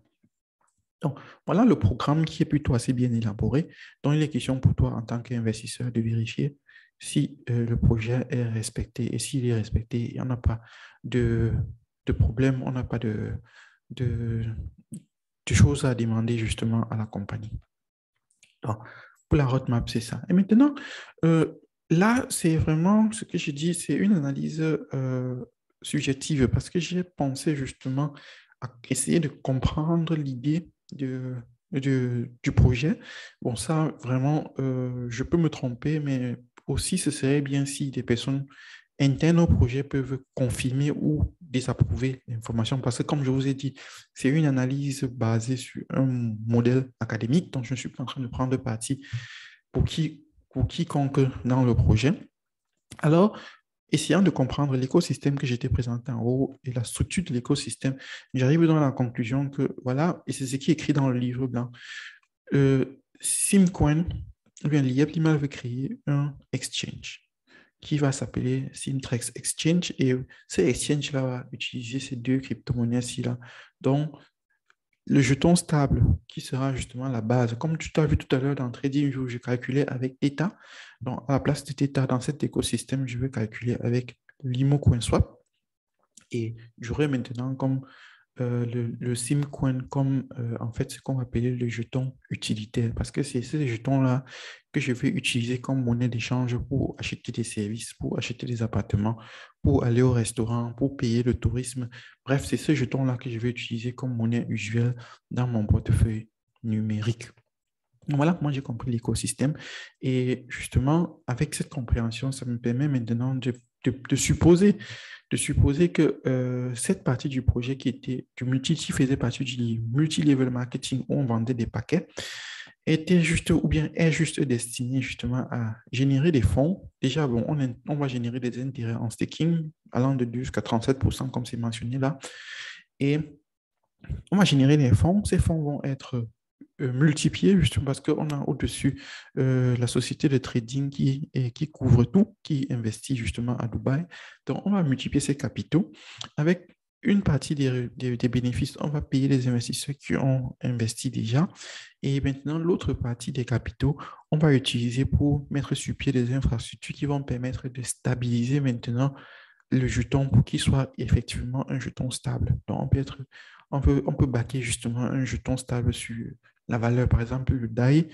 Donc, voilà le programme qui est plutôt assez bien élaboré, dont il est question pour toi en tant qu'investisseur de vérifier si le projet est respecté. Et s'il est respecté, il n'y en a pas de, de problème, on n'a pas de, de choses à demander justement à la compagnie. Donc, pour la roadmap, c'est ça. Et maintenant, euh, là, c'est vraiment ce que je dis, c'est une analyse subjective parce que j'ai pensé justement à essayer de comprendre l'idée du projet. Bon, ça, vraiment, je peux me tromper, mais aussi, ce serait bien si des personnes internes au projet peuvent confirmer ou désapprouver l'information parce que, comme je vous ai dit, c'est une analyse basée sur un modèle académique, donc je ne suis pas en train de prendre parti pour, pour quiconque dans le projet. Alors, essayant de comprendre l'écosystème que j'étais présenté en haut et la structure de l'écosystème, j'arrive dans la conclusion que, voilà, et c'est ce qui est écrit dans le livre blanc, Simcoin, eh bien, Limal veut créer un exchange qui va s'appeler Simtrex Exchange et ce exchange-là va utiliser ces deux crypto-monnaies-ci là. Donc, le jeton stable qui sera justement la base. Comme tu t'as vu tout à l'heure dans TradingView, je calculais avec Theta. Donc, à la place de Theta dans cet écosystème, je vais calculer avec Limo CoinSwap. Et j'aurai maintenant comme le SimCoin comme en fait ce qu'on va appeler le jeton utilitaire parce que c'est ces jetons-là que je vais utiliser comme monnaie d'échange pour acheter des services, pour acheter des appartements, pour aller au restaurant, pour payer le tourisme. Bref, c'est ce jeton-là que je vais utiliser comme monnaie usuelle dans mon portefeuille numérique. Donc voilà, moi j'ai compris l'écosystème et justement avec cette compréhension, ça me permet maintenant de supposer, que cette partie du projet qui faisait partie du multi-level marketing où on vendait des paquets était juste ou bien est juste destiné justement à générer des fonds. Déjà, bon, on va générer des intérêts en staking allant de 2 jusqu'à 37% comme c'est mentionné là et on va générer des fonds. Ces fonds vont être multipliés justement parce qu'on a au-dessus la société de trading qui couvre tout, qui investit justement à Dubaï. Donc, on va multiplier ces capitaux avec une partie des bénéfices. On va payer les investisseurs qui ont investi déjà. Et maintenant, l'autre partie des capitaux, on va utiliser pour mettre sur pied des infrastructures qui vont permettre de stabiliser maintenant le jeton pour qu'il soit effectivement un jeton stable. Donc, on peut baquer justement un jeton stable sur la valeur, par exemple, le DAI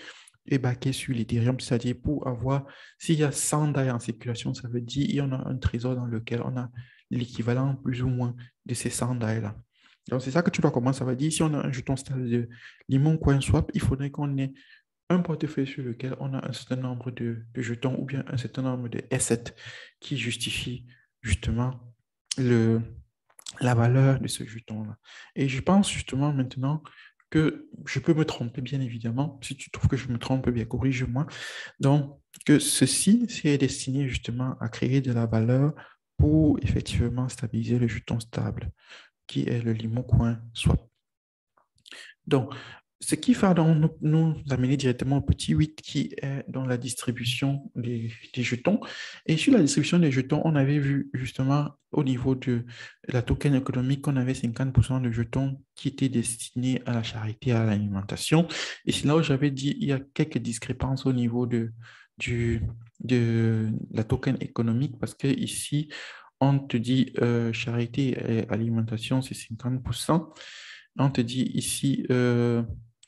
est baqué sur l'Ethereum, c'est-à-dire pour avoir, s'il y a 100 DAI en circulation, ça veut dire qu'il y en a un trésor dans lequel on a l'équivalent plus ou moins de ces 100 DAI-là. Donc, c'est ça que tu dois comprendre. Ça veut dire si on a un jeton stable de Limon Coin Swap, il faudrait qu'on ait un portefeuille sur lequel on a un certain nombre de jetons ou bien un certain nombre de assets qui justifient justement le, la valeur de ce jeton-là. Et je pense justement maintenant que je peux me tromper, bien évidemment. Si tu trouves que je me trompe, bien corrige-moi. Donc, que ceci c'est destiné justement à créer de la valeur pour effectivement stabiliser le jeton stable, qui est le Limo Coin Swap. Donc, ce qui va donc nous amener directement au petit 8 qui est dans la distribution des jetons. Et sur la distribution des jetons, on avait vu justement au niveau de la token économique qu'on avait 50% de jetons qui étaient destinés à la charité, à l'alimentation. Et c'est là où j'avais dit il y a quelques discrépances au niveau du, de la token économique parce que ici, on te dit charité et alimentation, c'est 50%. On te dit ici,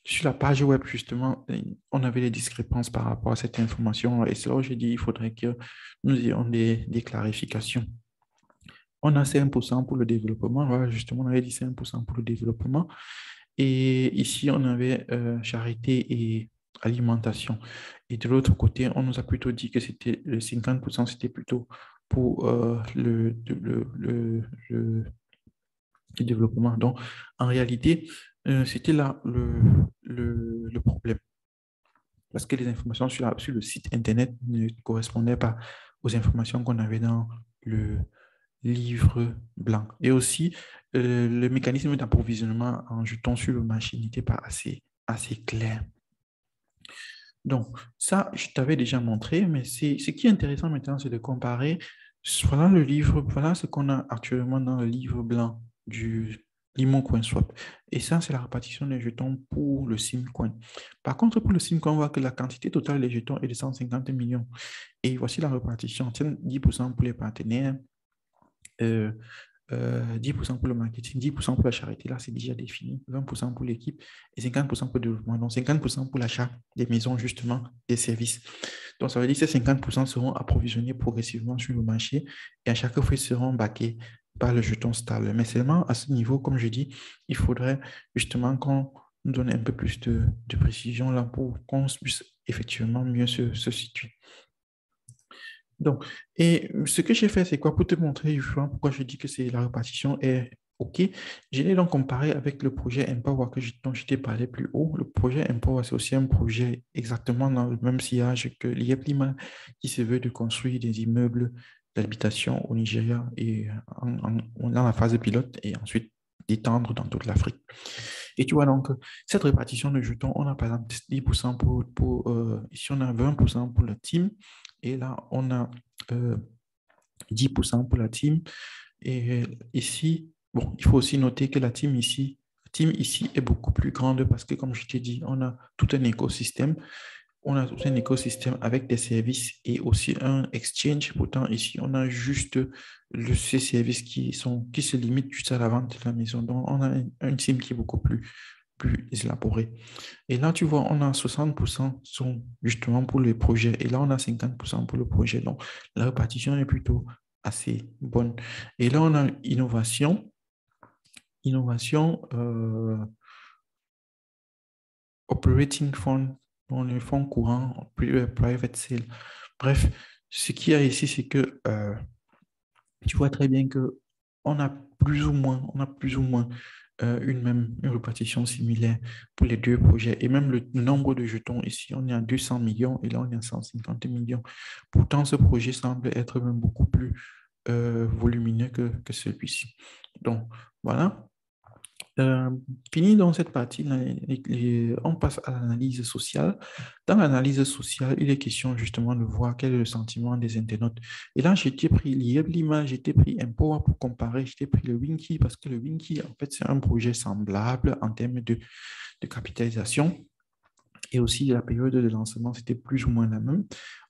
sur la page web, justement, on avait des discrépances par rapport à cette information. Et c'est là où j'ai dit il faudrait que nous ayons des clarifications. On a 5% pour le développement. Voilà, justement, on avait dit 5% pour le développement. Et ici, on avait charité et alimentation. Et de l'autre côté, on nous a plutôt dit que c'était le 50%, c'était plutôt pour le développement. Donc, en réalité, c'était là le problème. Parce que les informations sur le site Internet ne correspondaient pas aux informations qu'on avait dans le livre blanc. Et aussi, le mécanisme d'approvisionnement en jetons sur le marché n'était pas assez clair. Donc, ça, je t'avais déjà montré, mais ce qui est intéressant maintenant, c'est de comparer. Voilà le livre, voilà ce qu'on a actuellement dans le livre blanc du Limon Coin Swap. Et ça, c'est la répartition des jetons pour le Simcoin. Par contre, pour le Simcoin, on voit que la quantité totale des jetons est de 150 millions. Et voici la répartition. Tiens, 10% pour les partenaires, euh, 10% pour le marketing, 10% pour la charité, là c'est déjà défini, 20% pour l'équipe et 50% pour le développement. Donc 50% pour l'achat des maisons, justement, des services. Donc ça veut dire que ces 50% seront approvisionnés progressivement sur le marché et à chaque fois ils seront backés par le jeton stable. Mais seulement à ce niveau, comme je dis, il faudrait justement qu'on nous donne un peu plus de précision là pour qu'on puisse effectivement mieux se situer. Donc, et ce que j'ai fait, c'est quoi? Pour te montrer justement pourquoi je dis que c'est la répartition est OK. Je l'ai donc comparé avec le projet Empower dont je t'ai parlé plus haut. Le projet Empower, c'est aussi un projet exactement dans le même sillage que l'IEPLIMA qui se veut de construire des immeubles d'habitation au Nigeria et dans la phase pilote et ensuite d'étendre dans toute l'Afrique. Et tu vois donc, cette répartition de jetons, on a par exemple 10% ici on a 20% pour la team, et là on a 10% pour la team. Et ici, bon, il faut aussi noter que la team ici est beaucoup plus grande parce que, comme je t'ai dit, on a tout un écosystème. On a tout un écosystème avec des services et aussi un exchange. Pourtant, ici, on a juste ces services qui se limitent juste à la vente de la maison. Donc, on a un team qui est beaucoup plus élaboré. Et là, tu vois, on a 60% sont justement pour les projets. Et là, on a 50% pour le projet. Donc, la répartition est plutôt assez bonne. Et là, on a innovation. Innovation, operating fund, dans le fonds courant, private sale. Bref, ce qu'il y a ici, c'est que tu vois très bien que on a plus ou moins une répartition similaire pour les deux projets. Et même le nombre de jetons ici, on est à 200 millions et là, on est à 150 millions. Pourtant, ce projet semble être même beaucoup plus volumineux que celui-ci. Donc, voilà. Euh, Fini dans cette partie, on passe à l'analyse sociale. Dans l'analyse sociale, il est question justement de voir quel est le sentiment des internautes. Et là, j'ai pris l'image, j'ai pris Empower pour comparer, j'ai pris le Winky parce que le Winky, en fait, c'est un projet semblable en termes de capitalisation. Et aussi, la période de lancement, c'était plus ou moins la même.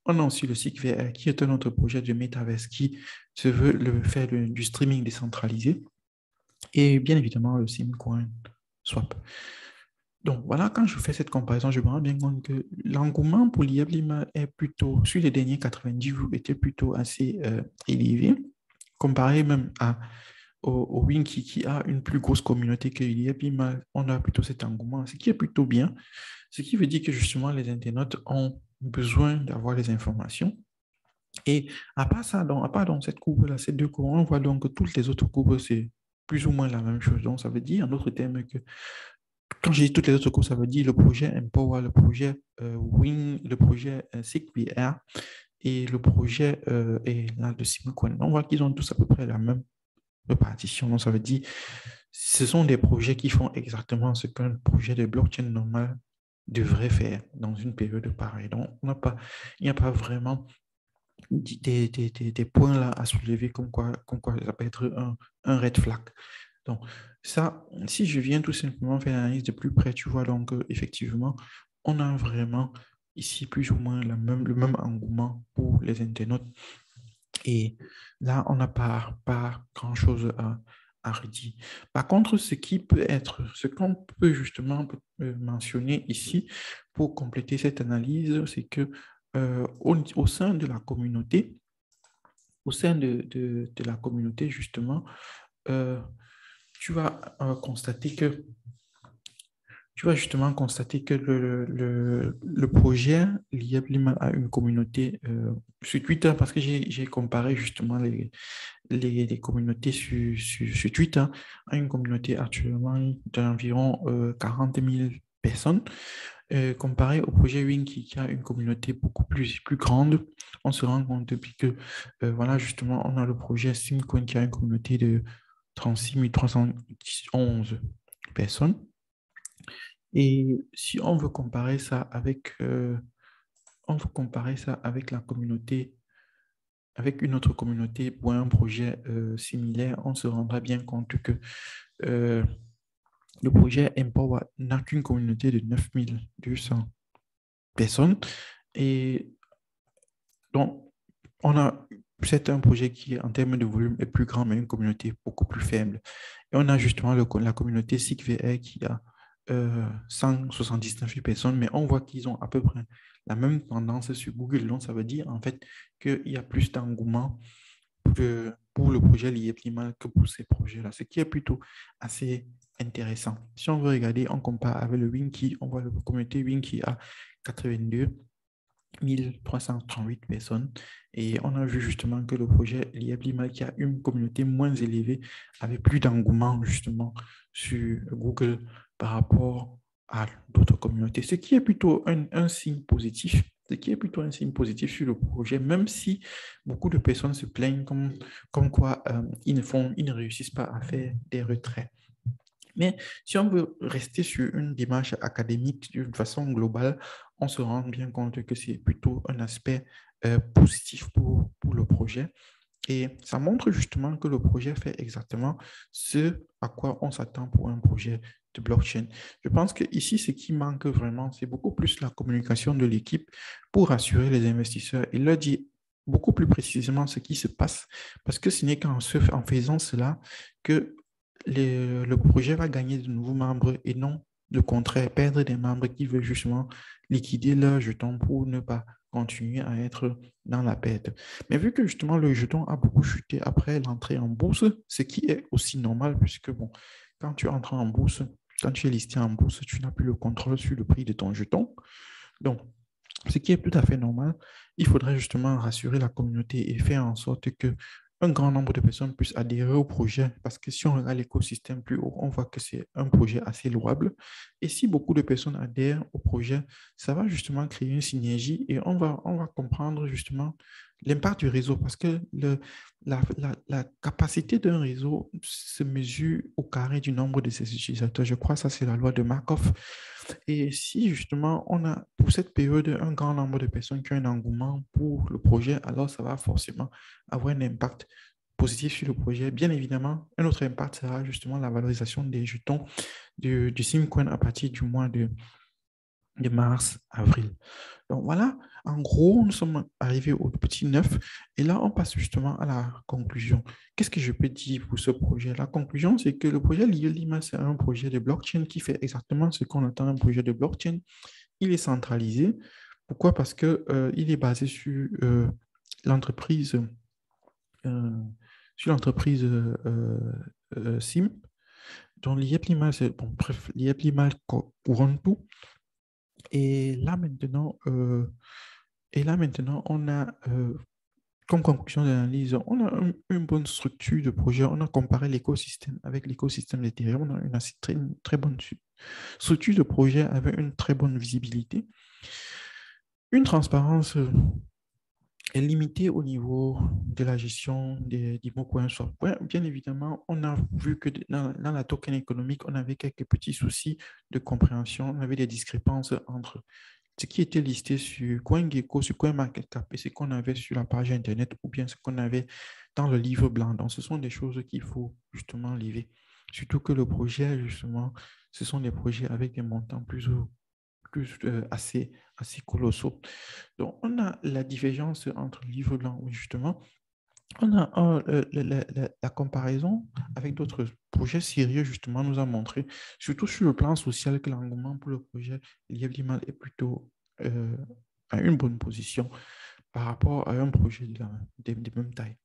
On a aussi le SIC VR, qui est un autre projet de Metaverse qui se veut faire du streaming décentralisé. Et bien évidemment, le Simcoin Swap. Donc voilà, quand je fais cette comparaison, je me rends bien compte que l'engouement pour l'IA est plutôt, sur les derniers 90 jours, était plutôt assez élevé, comparé même au Winky qui a une plus grosse communauté que l'IA. On a plutôt cet engouement, ce qui est plutôt bien, ce qui veut dire que justement les internautes ont besoin d'avoir les informations. Et à part ça, à part dans cette courbe-là, ces deux courbes, on voit donc que toutes les autres courbes, c'est plus ou moins la même chose. Donc, ça veut dire, en d'autres termes, que quand je dis toutes les autres courbes, ça veut dire le projet Empower, le projet Wing, le projet SIGVR et le projet et là, de Simcoin. On voit qu'ils ont tous à peu près la même répartition. Donc, ça veut dire ce sont des projets qui font exactement ce qu'un projet de blockchain normal devrait faire dans une période pareille. Donc, il n'y a pas vraiment des points là à soulever comme quoi ça peut être un red flag. Donc, ça, si je viens tout simplement faire l'analyse de plus près, tu vois, donc effectivement, on a vraiment ici plus ou moins le même engouement pour les internautes. Et là, on n'a pas grand-chose à redire. Par contre, ce qu'on peut justement mentionner ici pour compléter cette analyse, c'est que au sein de la communauté, au sein de la communauté, justement, euh, tu vas constater que tu vas justement constater que le projet Lieb Liman a une communauté sur Twitter, parce que j'ai comparé justement les communautés sur Twitter, à une communauté actuellement d'environ 40 000 personnes. Comparé au projet Wing qui a une communauté beaucoup plus grande, on se rend compte depuis que, voilà, justement, on a le projet Simcoin qui a une communauté de 36 311 personnes. Et si on veut comparer ça avec la communauté, avec une autre communauté ou un projet similaire, on se rendra bien compte que euh, le projet Empower n'a qu'une communauté de 9 200 personnes. Et donc, c'est un projet qui, en termes de volume, est plus grand, mais une communauté beaucoup plus faible. Et on a justement la communauté SICVR qui a 179 personnes, mais on voit qu'ils ont à peu près la même tendance sur Google. Donc, ça veut dire en fait qu'il y a plus d'engouement pour le projet Lié-Climat que pour ces projets-là, ce qui est plutôt assez intéressant. Si on veut regarder, on compare avec le Winky, on voit la communauté Winky à 82 1338 personnes. Et on a vu justement que le projet Liablima, qui a une communauté moins élevée, avait plus d'engouement justement sur Google par rapport à d'autres communautés, ce qui est plutôt un signe positif. Ce qui est plutôt un signe positif sur le projet, même si beaucoup de personnes se plaignent comme quoi ils ne réussissent pas à faire des retraits. Mais si on veut rester sur une démarche académique d'une façon globale, on se rend bien compte que c'est plutôt un aspect positif pour le projet. Et ça montre justement que le projet fait exactement ce à quoi on s'attend pour un projet de blockchain. Je pense que ici, ce qui manque vraiment, c'est beaucoup plus la communication de l'équipe pour rassurer les investisseurs et leur dire beaucoup plus précisément ce qui se passe, parce que ce n'est en faisant cela que le projet va gagner de nouveaux membres et non le contraire, perdre des membres qui veulent justement liquider leurs jetons pour ne pas continuer à être dans la perte. Mais vu que justement le jeton a beaucoup chuté après l'entrée en bourse, ce qui est aussi normal puisque bon, quand tu entres en bourse, quand tu es listé en bourse, tu n'as plus le contrôle sur le prix de ton jeton. Donc, ce qui est tout à fait normal, il faudrait justement rassurer la communauté et faire en sorte que un grand nombre de personnes puissent adhérer au projet, parce que si on regarde l'écosystème plus haut, on voit que c'est un projet assez louable. Et si beaucoup de personnes adhèrent au projet, ça va justement créer une synergie et on va comprendre justement l'impact du réseau, parce que la capacité d'un réseau se mesure au carré du nombre de ses utilisateurs. Je crois que ça, c'est la loi de Markov. Et si justement on a pour cette période un grand nombre de personnes qui ont un engouement pour le projet, alors ça va forcément avoir un impact positif sur le projet. Bien évidemment, un autre impact sera justement la valorisation des jetons du Simcoin à partir du mois de mars, avril. Donc voilà, en gros, nous sommes arrivés au petit 9 et là, on passe justement à la conclusion. Qu'est-ce que je peux dire pour ce projet? La conclusion, c'est que le projet Lima, c'est un projet de blockchain qui fait exactement ce qu'on attend d'un projet de blockchain. Il est centralisé. Pourquoi? Parce que, il est basé l'entreprise euh, sur l'entreprise SIM. Donc, l'IEP c'est bon, bref, l'IEP couronne tout. Et là maintenant, on a, comme conclusion d'analyse, on a une bonne structure de projet. On a comparé l'écosystème avec l'écosystème d'Ethereum. On a une très bonne structure de projet avec une très bonne visibilité. Une transparence est limitée au niveau de la gestion des coins swap. Ouais, bien évidemment, on a vu que dans la token économique, on avait quelques petits soucis de compréhension. On avait des discrépances entre ce qui était listé sur CoinGecko, sur CoinMarketCap et ce qu'on avait sur la page Internet ou bien ce qu'on avait dans le livre blanc. Donc, ce sont des choses qu'il faut justement lever. Surtout que le projet, justement, ce sont des projets avec des montants assez colossaux. Donc, on a la divergence entre le livre blanc, oui, justement. On a la comparaison avec d'autres projets sérieux, justement, nous a montré, surtout sur le plan social, que l'engouement pour le projet Liebman est plutôt à une bonne position par rapport à un projet de même taille.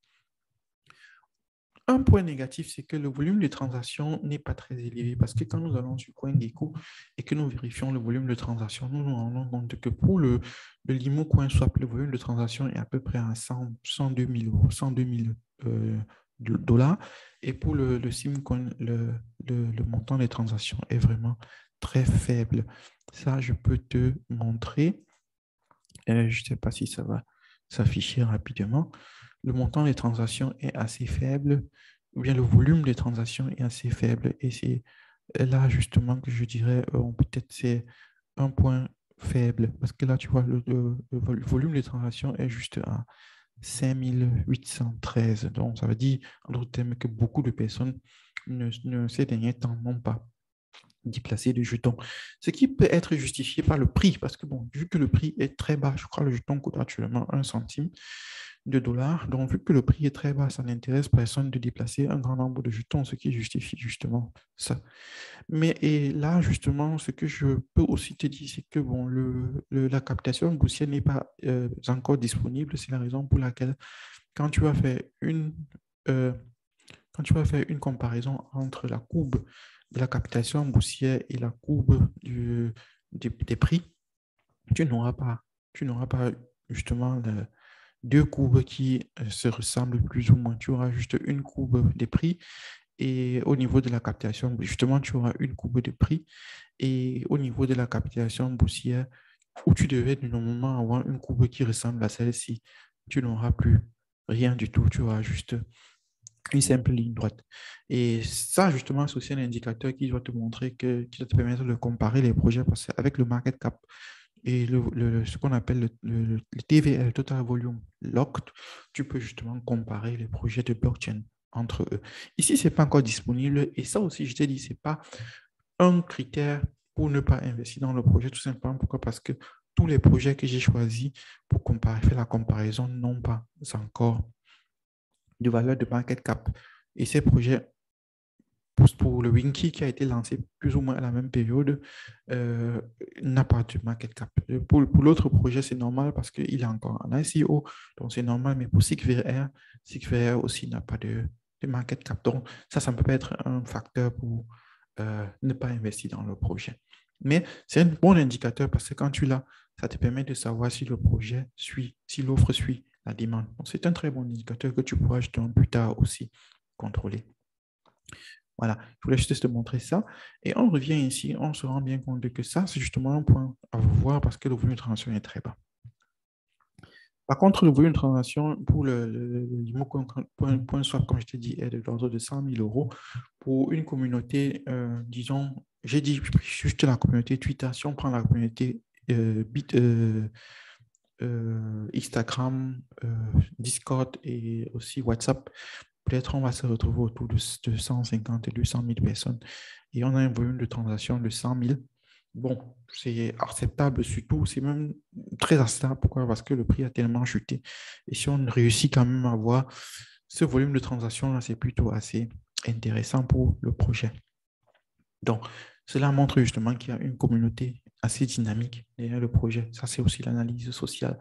Un point négatif, c'est que le volume de transactions n'est pas très élevé parce que quand nous allons sur CoinGecko et que nous vérifions le volume de transactions, nous nous rendons compte que pour le Limo CoinSwap, le volume de transactions est à peu près à 102 000 euros, 102 000 dollars. Et pour le Simcoin, le montant des transactions est vraiment très faible. Ça, je peux te montrer. Je ne sais pas si ça va s'afficher rapidement. Le montant des transactions est assez faible, ou bien le volume des transactions est assez faible. Et c'est là justement que je dirais, peut-être c'est un point faible, parce que là, tu vois, le volume des transactions est juste à 5813. Donc, ça veut dire, en d'autres termes, que beaucoup de personnes ces derniers temps n'ont pas d'y placer de jetons. Ce qui peut être justifié par le prix, parce que bon, vu que le prix est très bas, je crois que le jeton coûte actuellement 1 centime de dollar. Donc, vu que le prix est très bas, ça n'intéresse personne de déplacer un grand nombre de jetons, ce qui justifie justement ça. Mais et là, justement, ce que je peux aussi te dire, c'est que bon, la captation boursière n'est pas encore disponible. C'est la raison pour laquelle, quand tu vas faire euh, quand tu vas faire une comparaison entre la courbe de la captation boursière et la courbe des prix, tu n'auras pas, tu n'auras pas justement deux courbes qui se ressemblent plus ou moins. Tu auras juste une courbe des prix et au niveau de la captation, justement, tu auras une courbe de prix et au niveau de la captation boursière, où tu devais normalement avoir une courbe qui ressemble à celle-ci, tu n'auras plus rien du tout. Tu auras juste une simple ligne droite. Et ça, justement, c'est aussi un indicateur qui doit te montrer qui doit te permettre de comparer les projets parce qu'avec le market cap et ce qu'on appelle le TVL, Total Volume Locked, tu peux justement comparer les projets de blockchain entre eux. Ici, ce n'est pas encore disponible et ça aussi, je t'ai dit, ce n'est pas un critère pour ne pas investir dans le projet, tout simplement. Pourquoi? Parce que tous les projets que j'ai choisis pour faire la comparaison n'ont pas encore de valeur de market cap. Et ces projets, pour le Winky qui a été lancé plus ou moins à la même période, n'a pas de market cap. Pour l'autre projet, c'est normal parce qu'il est encore en ICO, donc c'est normal, mais pour SIGVR aussi n'a pas de market cap. Donc ça ne peut pas être un facteur pour ne pas investir dans le projet. Mais c'est un bon indicateur parce que quand tu l'as, ça te permet de savoir si le projet suit, si l'offre suit la demande. Donc, c'est un très bon indicateur que tu pourras justement plus tard aussi contrôler. Voilà, je voulais juste te montrer ça. Et on revient ici, on se rend bien compte que ça, c'est justement un point à voir parce que le volume de transaction est très bas. Par contre, le volume de transaction pour le point swap, comme je t'ai dit, est de l'ordre de 100 000 euros pour une communauté, disons, j'ai dit juste la communauté Twitter. Si on prend la communauté Instagram, Discord et aussi WhatsApp, peut-être on va se retrouver autour de 150 et 200 000 personnes. Et on a un volume de transaction de 100 000. Bon, c'est acceptable surtout, c'est même très acceptable. Pourquoi? Parce que le prix a tellement chuté. Et si on réussit quand même à avoir ce volume de transaction-là, c'est plutôt assez intéressant pour le projet. Donc, cela montre justement qu'il y a une communauté assez dynamique derrière le projet. Ça, c'est aussi l'analyse sociale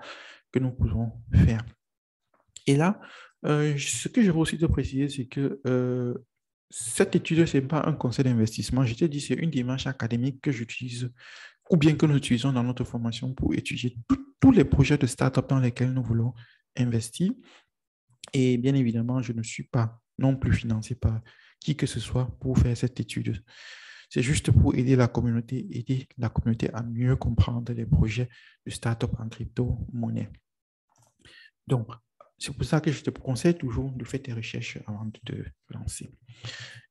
que nous pouvons faire. Et là, ce que je veux aussi te préciser, c'est que cette étude, ce n'est pas un conseil d'investissement. Je t'ai dit, c'est une démarche académique que j'utilise ou bien que nous utilisons dans notre formation pour étudier tous les projets de start-up dans lesquels nous voulons investir. Et bien évidemment, je ne suis pas non plus financé par qui que ce soit pour faire cette étude. C'est juste pour aider la communauté à mieux comprendre les projets de start-up en crypto-monnaie. Donc, c'est pour ça que je te conseille toujours de faire tes recherches avant de te lancer.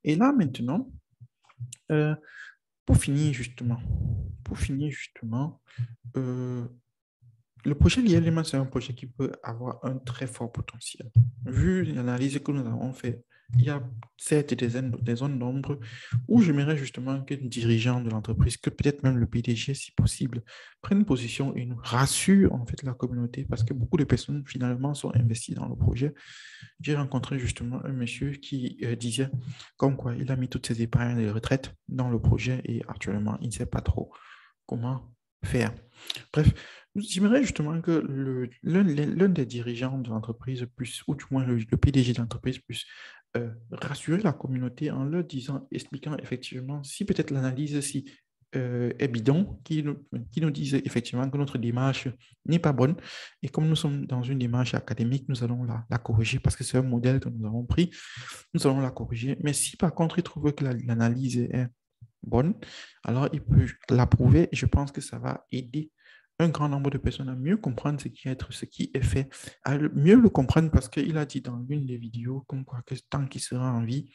Et là, maintenant, pour finir justement, le projet Lielema, c'est un projet qui peut avoir un très fort potentiel. Vu l'analyse que nous avons faite, il y a certes des zones d'ombre où j'aimerais justement que les dirigeants de l'entreprise, que peut-être même le PDG, si possible, prennent position et nous rassurent en fait la communauté parce que beaucoup de personnes finalement sont investies dans le projet. J'ai rencontré justement un monsieur qui disait comme quoi il a mis toutes ses épargnes de retraite dans le projet et actuellement il ne sait pas trop comment faire. Bref, j'aimerais justement que l'un des dirigeants de l'entreprise, plus, ou du moins le PDG de l'entreprise, puisse rassurer la communauté en leur disant, expliquant effectivement si peut-être l'analyse si, est bidon, qui nous disent effectivement que notre démarche n'est pas bonne. Et comme nous sommes dans une démarche académique, nous allons la corriger parce que c'est un modèle que nous avons pris. Nous allons la corriger. Mais si par contre, ils trouvent que l'analyse est bonne, alors il peut l'approuver et je pense que ça va aider un grand nombre de personnes à mieux comprendre ce qui est fait, à mieux le comprendre parce qu'il a dit dans l'une des vidéos comme quoi que tant qu'il sera en vie,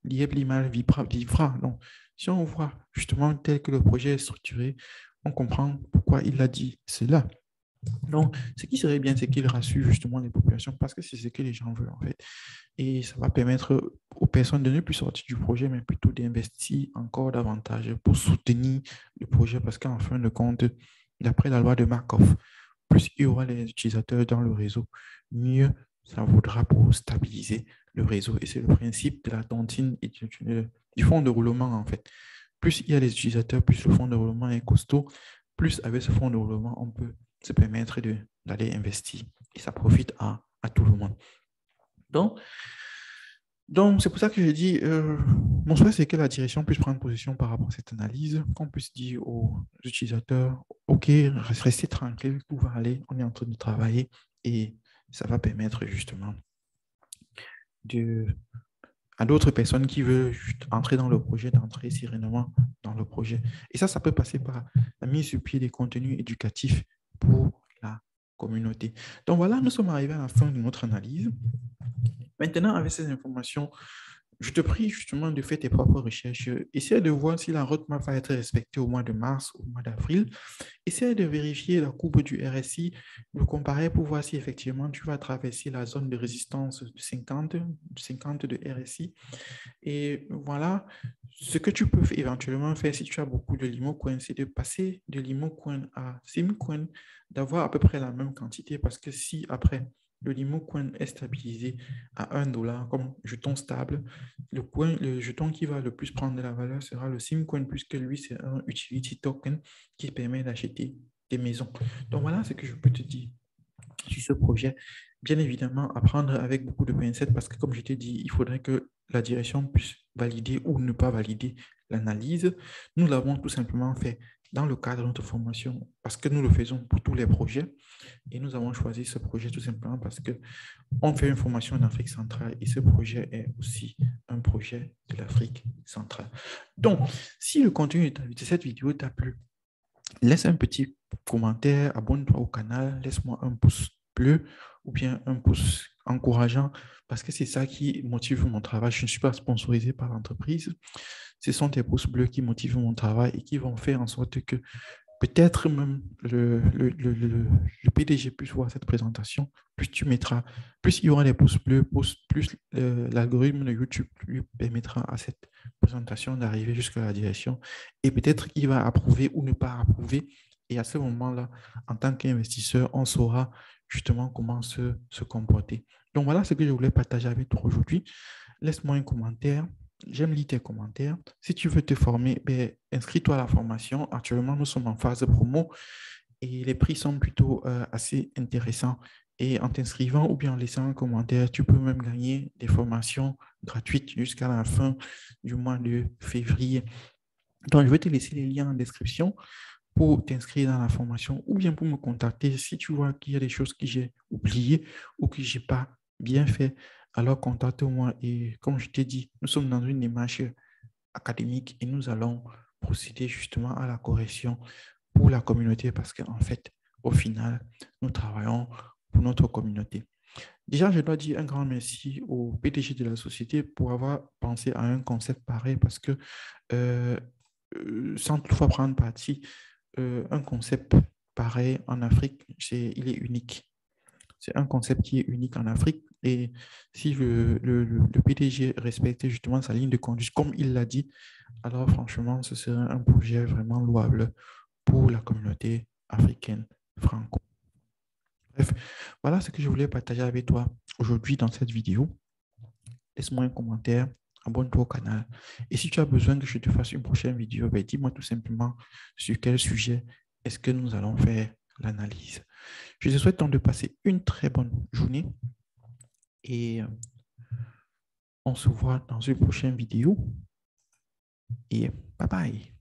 l'IEP-Limal vivra. Donc, si on voit justement tel que le projet est structuré, on comprend pourquoi il a dit cela. Donc, ce qui serait bien, c'est qu'il rassure justement les populations parce que c'est ce que les gens veulent en fait. Et ça va permettre aux personnes de ne plus sortir du projet, mais plutôt d'investir encore davantage pour soutenir le projet parce qu'en fin de compte, d'après la loi de Markov, plus il y aura les utilisateurs dans le réseau, mieux ça vaudra pour stabiliser le réseau. Et c'est le principe de la tontine et du fonds de roulement en fait. Plus il y a les utilisateurs, plus le fonds de roulement est costaud, plus avec ce fonds de roulement, on peut se permettre d'aller investir. Et ça profite à tout le monde. Donc, c'est pour ça que je dis, mon souhait, c'est que la direction puisse prendre position par rapport à cette analyse, qu'on puisse dire aux utilisateurs, OK, restez tranquille, tout va aller, on est en train de travailler et ça va permettre justement à d'autres personnes qui veulent juste entrer dans le projet, d'entrer sereinement dans le projet. Et ça peut passer par la mise sur pied des contenus éducatifs pour la communauté. Donc voilà, nous sommes arrivés à la fin de notre analyse. Maintenant, avec ces informations, je te prie justement de faire tes propres recherches. Essaie de voir si la roadmap va être respectée au mois de mars ou au mois d'avril. Essaie de vérifier la courbe du RSI, de comparer pour voir si effectivement tu vas traverser la zone de résistance de 50 de RSI. Et voilà, ce que tu peux éventuellement faire si tu as beaucoup de LimoCoin, c'est de passer de LimoCoin à Simcoin, d'avoir à peu près la même quantité parce que si après le LimoCoin est stabilisé à 1 dollar comme jeton stable, le jeton qui va le plus prendre de la valeur sera le Simcoin puisque lui, c'est un utility token qui permet d'acheter des maisons. Donc voilà ce que je peux te dire sur ce projet. Bien évidemment, à prendre avec beaucoup de pincettes parce que, comme je t'ai dit, il faudrait que la direction puisse valider ou ne pas valider l'analyse. Nous l'avons tout simplement fait dans le cadre de notre formation parce que nous le faisons pour tous les projets et nous avons choisi ce projet tout simplement parce que on fait une formation en Afrique centrale et ce projet est aussi un projet de l'Afrique centrale. Donc, si le contenu de cette vidéo t'a plu, laisse un petit commentaire, abonne-toi au canal, laisse-moi un pouce bleu ou bien un pouce encourageant parce que c'est ça qui motive mon travail. Je ne suis pas sponsorisé par l'entreprise. Ce sont tes pouces bleus qui motivent mon travail et qui vont faire en sorte que peut-être même le PDG puisse voir cette présentation, plus il y aura des pouces bleus, plus l'algorithme de YouTube lui permettra à cette présentation d'arriver jusqu'à la direction. Et peut-être qu'il va approuver ou ne pas approuver. Et à ce moment-là, en tant qu'investisseur, on saura justement comment se comporter. Donc voilà ce que je voulais partager avec toi aujourd'hui. Laisse-moi un commentaire. J'aime lire tes commentaires. Si tu veux te former, ben, inscris-toi à la formation. Actuellement, nous sommes en phase de promo et les prix sont plutôt assez intéressants. Et en t'inscrivant ou bien en laissant un commentaire, tu peux même gagner des formations gratuites jusqu'à la fin du mois de février. Donc, je vais te laisser les liens en description pour t'inscrire dans la formation ou bien pour me contacter si tu vois qu'il y a des choses que j'ai oubliées ou que je n'ai pas bien fait. Alors, contacte-moi et comme je t'ai dit, nous sommes dans une démarche académique et nous allons procéder justement à la correction pour la communauté parce qu'en fait, au final, nous travaillons pour notre communauté. Déjà, je dois dire un grand merci au PDG de la société pour avoir pensé à un concept pareil parce que euh, sans toutefois prendre parti, un concept pareil en Afrique, il est unique. C'est un concept qui est unique en Afrique. Et si le PDG respectait justement sa ligne de conduite, comme il l'a dit, alors franchement, ce serait un projet vraiment louable pour la communauté africaine franco. Bref, voilà ce que je voulais partager avec toi aujourd'hui dans cette vidéo. Laisse-moi un commentaire, abonne-toi au canal. Et si tu as besoin que je te fasse une prochaine vidéo, ben dis-moi tout simplement sur quel sujet est-ce que nous allons faire l'analyse. Je te souhaite donc de passer une très bonne journée et On se voit dans une prochaine vidéo et bye bye.